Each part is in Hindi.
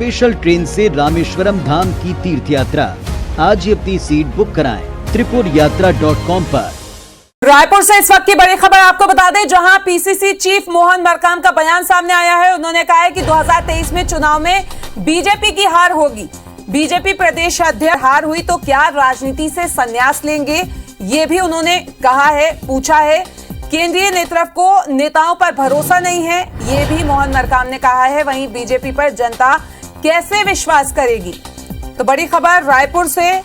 स्पेशल ट्रेन से रामेश्वरम धाम की तीर्थ यात्रा। आज ही अपनी सीट बुक कराएं त्रिपुरयात्रा.com पर। रायपुर से इस वक्त की बड़ी खबर आपको बता दें, जहां पीसीसी चीफ मोहन मरकाम का बयान सामने आया है। उन्होंने कहा है कि 2023 में चुनाव में बीजेपी की हार होगी। बीजेपी प्रदेश अध्यक्ष हार हुई तो क्या राजनीति से संन्यास लेंगे, ये भी उन्होंने कहा है, पूछा है। केंद्रीय नेतृत्व को नेताओं पर भरोसा नहीं है, ये भी मोहन मरकाम ने कहा है। वहीं बीजेपी पर जनता कैसे विश्वास करेगी। तो बड़ी खबर रायपुर से,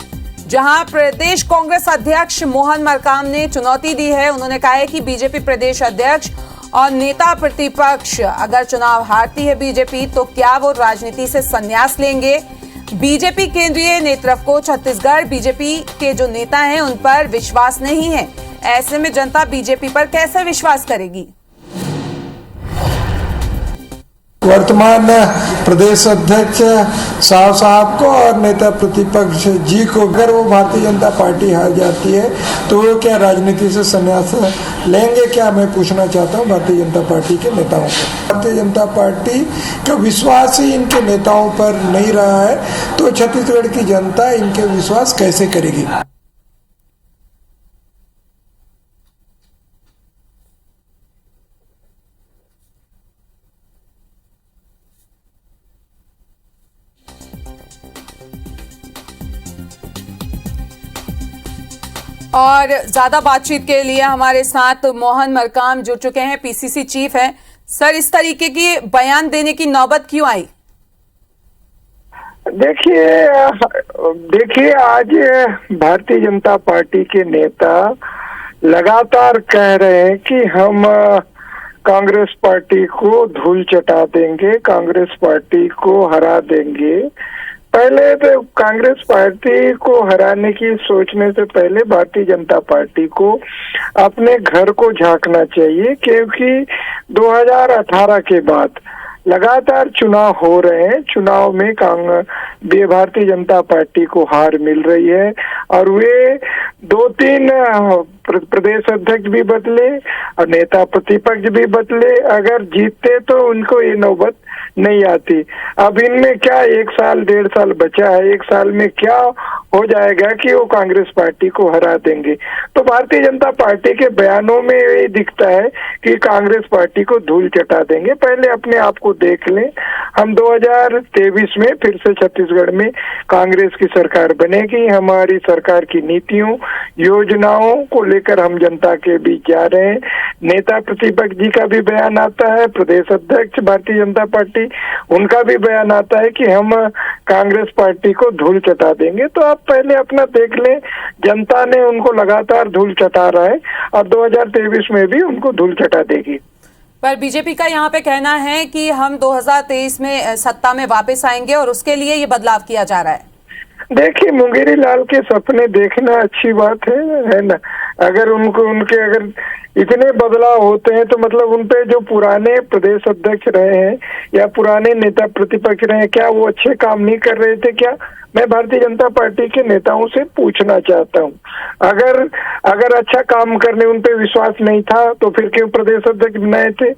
जहां प्रदेश कांग्रेस अध्यक्ष मोहन मरकाम ने चुनौती दी है। उन्होंने कहा है कि बीजेपी प्रदेश अध्यक्ष और नेता प्रतिपक्ष अगर चुनाव हारती है बीजेपी तो क्या वो राजनीति से संन्यास लेंगे। बीजेपी केंद्रीय नेतृत्व को छत्तीसगढ़ बीजेपी के जो नेता हैं उन पर विश्वास नहीं है। ऐसे में जनता बीजेपी पर कैसे विश्वास करेगी। वर्तमान प्रदेश अध्यक्ष साहब को और नेता प्रतिपक्ष जी को अगर वो भारतीय जनता पार्टी हार जाती है तो वो क्या राजनीति से संन्यास लेंगे, क्या मैं पूछना चाहता हूँ भारतीय जनता पार्टी के नेताओं को। भारतीय जनता पार्टी का विश्वास ही इनके नेताओं पर नहीं रहा है तो छत्तीसगढ़ की जनता इनके विश्वास कैसे करेगी। और ज्यादा बातचीत के लिए हमारे साथ मोहन मरकाम जुड़ चुके हैं, पीसीसी चीफ हैं। सर, इस तरीके की बयान देने की नौबत क्यों आई? देखिए आज भारतीय जनता पार्टी के नेता लगातार कह रहे हैं कि हम कांग्रेस पार्टी को धूल चटा देंगे, कांग्रेस पार्टी को हरा देंगे। पहले तो कांग्रेस पार्टी को हराने की सोचने से पहले भारतीय जनता पार्टी को अपने घर को झांकना चाहिए, क्योंकि 2018 के बाद लगातार चुनाव हो रहे हैं। चुनाव में भारतीय जनता पार्टी को हार मिल रही है और वे 2-3 प्रदेश अध्यक्ष भी बदले और नेता प्रतिपक्ष भी बदले। अगर जीतते तो उनको ये नौबत नहीं आती। अब इनमें क्या 1 साल 1.5 साल बचा है, 1 साल में क्या हो जाएगा कि वो कांग्रेस पार्टी को हरा देंगे। तो भारतीय जनता पार्टी के बयानों में ये दिखता है कि कांग्रेस पार्टी को धूल चटा देंगे। पहले अपने आप को देख लें, हम 2023 में फिर से छत्तीसगढ़ में कांग्रेस की सरकार बनेगी। हमारी सरकार की नीतियों योजनाओं को लेकर हम जनता के बीच जा रहे हैं। नेता प्रतिपक्ष जी का भी बयान आता है, प्रदेश अध्यक्ष भारतीय जनता पार्टी उनका भी बयान आता है कि हम कांग्रेस पार्टी को धूल चटा देंगे। तो आप पहले अपना देख लें, जनता ने उनको लगातार धूल चटा रहा है और 2023 में भी उनको धूल चटा देगी। पर बीजेपी का यहाँ पे कहना है कि हम 2023 में सत्ता में वापस आएंगे और उसके लिए ये बदलाव किया जा रहा है। देखिए, मुंगेरी लाल के सपने देखना अच्छी बात है ना। अगर उनके अगर इतने बदलाव होते हैं तो मतलब उनपे जो पुराने प्रदेश अध्यक्ष रहे हैं या पुराने नेता प्रतिपक्ष रहे हैं, क्या वो अच्छे काम नहीं कर रहे थे क्या? मैं भारतीय जनता पार्टी के नेताओं से पूछना चाहता हूँ। अगर अच्छा काम करने उनपे विश्वास नहीं था तो फिर क्यों प्रदेश अध्यक्ष बनाए थे?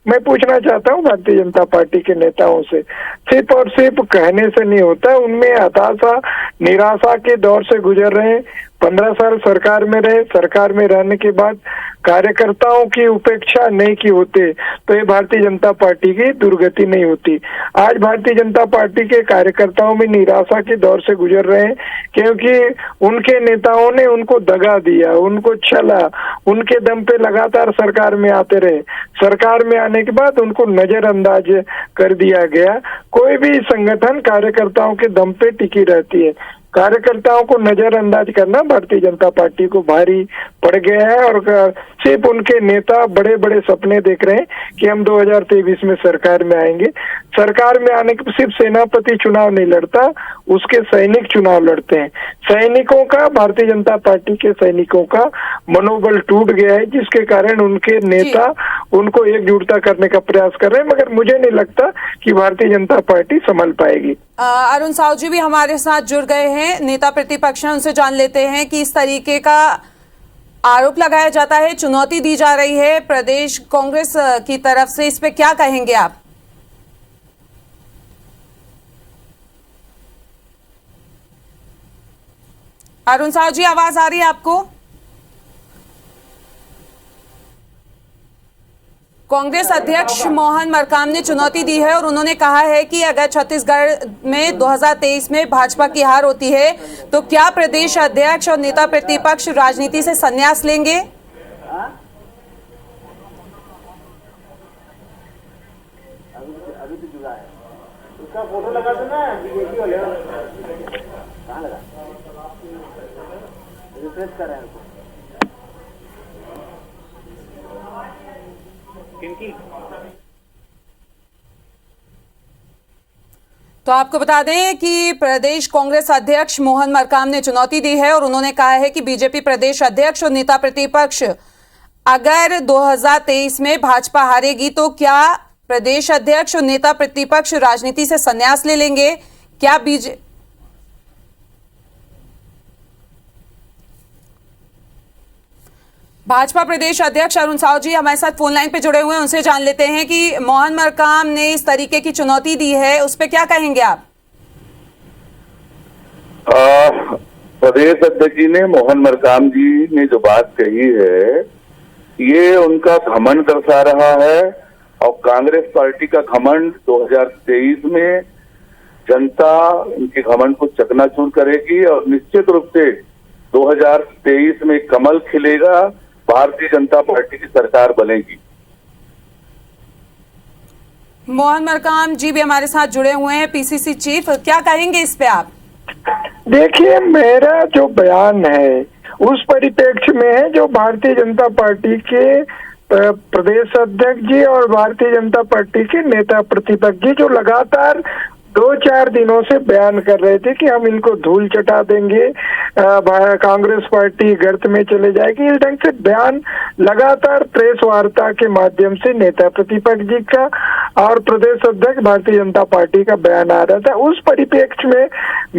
मैं पूछना चाहता हूँ भारतीय जनता पार्टी के नेताओं से। सिर्फ और सिर्फ कहने से नहीं होता, उनमें हताशा निराशा के दौर से गुजर रहे हैं। 15 साल सरकार में रहे, सरकार में रहने के बाद कार्यकर्ताओं की उपेक्षा नहीं की होते तो ये भारतीय जनता पार्टी की दुर्गति नहीं होती। आज भारतीय जनता पार्टी के कार्यकर्ताओं में निराशा के दौर से गुजर रहे हैं, क्योंकि उनके नेताओं ने उनको दगा दिया, उनको छला, उनके दम पे लगातार सरकार में आते रहे। सरकार में आने के बाद उनको नजरअंदाज कर दिया गया। कोई भी संगठन कार्यकर्ताओं के दम पे टिकी रहती है। कार्यकर्ताओं को नजरअंदाज करना भारतीय जनता पार्टी को भारी पड़ गया है और सिर्फ उनके नेता बड़े बड़े सपने देख रहे हैं कि हम 2023 में सरकार में आएंगे। सरकार में आने के सिर्फ सेनापति चुनाव नहीं लड़ता, उसके सैनिक चुनाव लड़ते हैं। सैनिकों का, भारतीय जनता पार्टी के सैनिकों का मनोबल टूट गया है, जिसके कारण उनके नेता उनको एकजुटता करने का प्रयास कर रहे हैं, मगर मुझे नहीं लगता कि भारतीय जनता पार्टी संभल पाएगी। अरुण साहू जी भी हमारे साथ जुड़ गए हैं, नेता प्रतिपक्ष हैं, उनसे जान लेते हैं कि इस तरीके का आरोप लगाया जाता है, चुनौती दी जा रही है प्रदेश कांग्रेस की तरफ से, इस पे क्या कहेंगे आप? अरुण साहू जी, आवाज आ रही है आपको? कांग्रेस अध्यक्ष मोहन मरकाम ने चुनौती दी है और उन्होंने कहा है कि अगर छत्तीसगढ़ में 2023 में भाजपा की हार होती है तो क्या प्रदेश अध्यक्ष और नेता प्रतिपक्ष राजनीति से संन्यास लेंगे? उसका फोटो लगा दो ना, बीजेपी वाले कहाँ लगा, रिफ्रेश कर रहे हैं उनको। किनकी? तो आपको बता दें कि प्रदेश कांग्रेस अध्यक्ष मोहन मरकाम ने चुनौती दी है और उन्होंने कहा है कि बीजेपी प्रदेश अध्यक्ष और नेता प्रतिपक्ष अगर 2023 में भाजपा हारेगी तो क्या प्रदेश अध्यक्ष और नेता प्रतिपक्ष राजनीति से संन्यास ले लेंगे? क्या भाजपा प्रदेश अध्यक्ष अरुण साहू जी हमारे साथ फोन लाइन पे जुड़े हुए हैं, उनसे जान लेते हैं कि मोहन मरकाम ने इस तरीके की चुनौती दी है, उस पर क्या कहेंगे आप? प्रदेश अध्यक्ष जी ने, मोहन मरकाम जी ने जो बात कही है, ये उनका घमंड दर्शा रहा है और कांग्रेस पार्टी का घमंड 2023 में जनता उनके घमंड को चकनाचूर करेगी और निश्चित रूप से 2023 में कमल खिलेगा, भारतीय जनता पार्टी की सरकार बनेगी। मोहन मरकाम जी भी हमारे साथ जुड़े हुए हैं, पीसीसी चीफ, क्या कहेंगे इस पे आप? देखिए, मेरा जो बयान है उस परिप्रेक्ष्य में है जो भारतीय जनता पार्टी के प्रदेश अध्यक्ष जी और भारतीय जनता पार्टी के नेता प्रतिपक्ष जी जो लगातार 2-4 दिनों से बयान कर रहे थे कि हम इनको धूल चटा देंगे, कांग्रेस पार्टी गर्त में चले जाएगी। इस ढंग से बयान लगातार प्रेस वार्ता के माध्यम से नेता प्रतिपक्ष जी का और प्रदेश अध्यक्ष भारतीय जनता पार्टी का बयान आ रहा था। उस परिप्रेक्ष्य में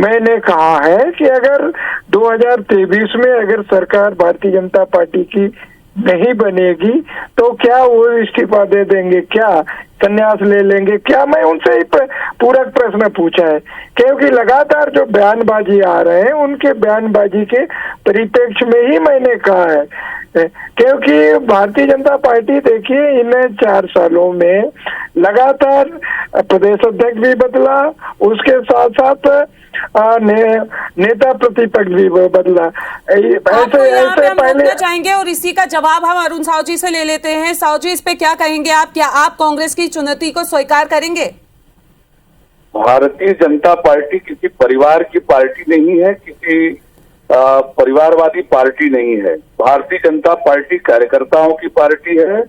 मैंने कहा है कि अगर 2023 में अगर सरकार भारतीय जनता पार्टी की नहीं बनेगी तो क्या वो इस्तीफा दे देंगे, क्या संन्यास ले लेंगे, क्या? मैं उनसे ही पूरक प्रश्न पूछा है, क्योंकि लगातार जो बयानबाजी आ रहे हैं उनके बयानबाजी के परिप्रेक्ष्य में ही मैंने कहा है, क्योंकि भारतीय जनता पार्टी देखिए इन 4 सालों में लगातार प्रदेश अध्यक्ष भी बदला, उसके साथ साथ नेता प्रतिपक्ष भी बदला। ऐसे पहले चाहेंगे और इसी का जवाब हम अरुण साहू जी से ले लेते हैं। साहू जी, इस पे क्या कहेंगे आप? क्या आप कांग्रेस की चुनौती को स्वीकार करेंगे? भारतीय जनता पार्टी किसी परिवार की पार्टी नहीं है, किसी परिवारवादी पार्टी नहीं है। भारतीय जनता पार्टी कार्यकर्ताओं की पार्टी है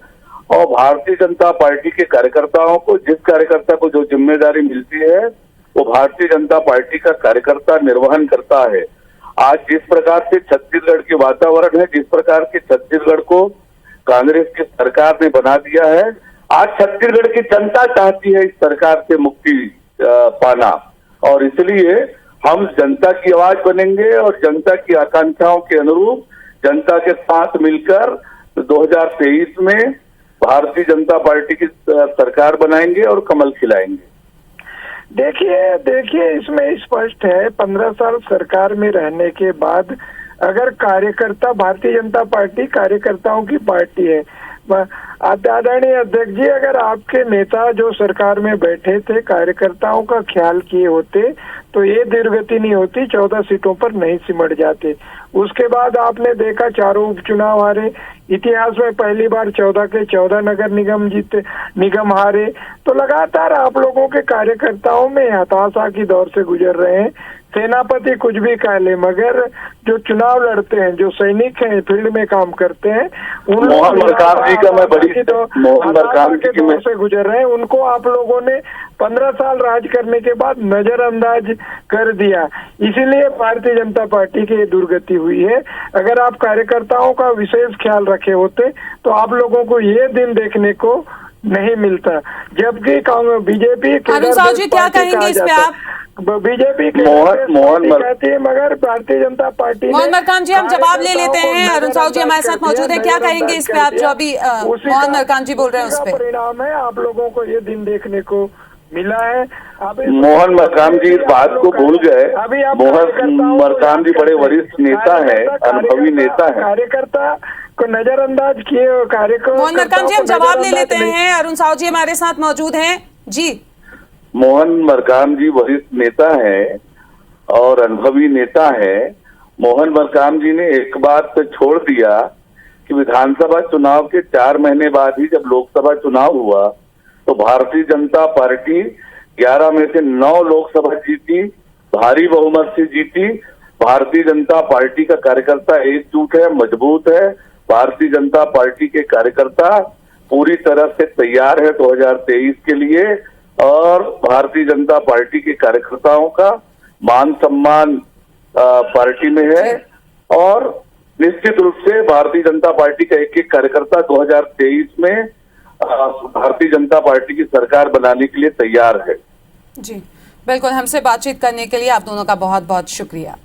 और भारतीय जनता पार्टी के कार्यकर्ताओं को, जिस कार्यकर्ता को जो जिम्मेदारी मिलती है वो भारतीय जनता पार्टी का कार्यकर्ता निर्वहन करता है। आज जिस प्रकार से छत्तीसगढ़ के वातावरण है, जिस प्रकार के छत्तीसगढ़ को कांग्रेस की सरकार ने बना दिया है, आज छत्तीसगढ़ की जनता चाहती है इस सरकार से मुक्ति पाना और इसलिए हम जनता की आवाज बनेंगे और जनता की आकांक्षाओं के अनुरूप जनता के साथ मिलकर 2023 में भारतीय जनता पार्टी की सरकार बनाएंगे और कमल खिलाएंगे। देखिए इसमें स्पष्ट है, 15 साल सरकार में रहने के बाद अगर कार्यकर्ता, भारतीय जनता पार्टी कार्यकर्ताओं की पार्टी है, आदरणीय अध्यक्ष जी, अगर आपके नेता जो सरकार में बैठे थे कार्यकर्ताओं का ख्याल किए होते तो ये दुर्गति नहीं होती, 14 सीटों पर नहीं सिमट जाते। उसके बाद आपने देखा चारों उपचुनाव हारे, इतिहास में पहली बार 14 के 14 नगर निगम हारे। तो लगातार आप लोगों के कार्यकर्ताओं में हताशा की दौर से गुजर रहे हैं। सेनापति कुछ भी कह ले, मगर जो चुनाव लड़ते हैं, जो सैनिक हैं, फील्ड में काम करते हैं, उन मोहन मरकाम जी का मैं बड़ी मोहन मरकाम के दौर से गुजर रहे हैं। उनको आप लोगों ने 15 साल राज करने के बाद नजरअंदाज कर दिया, इसीलिए भारतीय जनता पार्टी की दुर्गति हुई है। अगर आप कार्यकर्ताओं का विशेष ख्याल रखे होते तो आप लोगों को ये दिन देखने को नहीं मिलता। जबकि बीजेपी अरुण साहू जी क्या कहेंगे इस पे आप? बीजेपी के मोहन कहती है, मगर भारतीय जनता पार्टी मोहन मरकाम जी हम जवाब ले लेते हैं। अरुण साहू जी हमारे साथ मौजूद है, क्या कहेंगे इस पे आप जो अभी मोहन मरकाम जी बोल रहे हैं उस पे? परिणाम है, आप लोगों को ये दिन देखने को मिला है। अब मोहन मरकाम जी इस बात को भूल गए। मोहन मरकाम जी बड़े वरिष्ठ नेता हैं, अनुभवी नेता हैं। कार्यकर्ता को नजरअंदाज किए और कार्यक्रम। मोहन मरकाम जी, हम जवाब ले लेते हैं। अरुण साहू जी हमारे साथ मौजूद हैं जी। मोहन मरकाम जी वरिष्ठ नेता हैं और अनुभवी नेता हैं। मोहन मरकाम जी ने एक बात पे छोड़ दिया कि विधानसभा चुनाव के 4 महीने बाद ही जब लोकसभा चुनाव हुआ तो भारतीय जनता पार्टी 11 में से 9 लोकसभा जीती, भारी बहुमत से जीती। भारतीय जनता पार्टी का कार्यकर्ता एकजुट है, मजबूत है। भारतीय जनता पार्टी के कार्यकर्ता पूरी तरह से तैयार है 2023 के लिए और भारतीय जनता पार्टी के कार्यकर्ताओं का मान सम्मान पार्टी में है और निश्चित रूप से भारतीय जनता पार्टी का एक एक कार्यकर्ता 2023 में भारतीय जनता पार्टी की सरकार बनाने के लिए तैयार है। जी बिल्कुल, हमसे बातचीत करने के लिए आप दोनों का बहुत बहुत शुक्रिया।